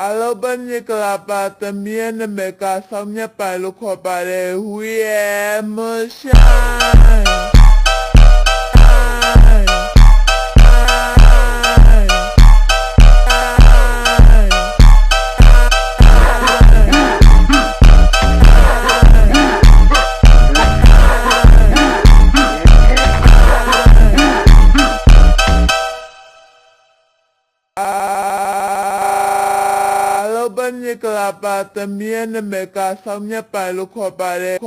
Albanyaklapa también me casa mi palo copare huye moshai. Albanyaklapa también me casa mi palo copare.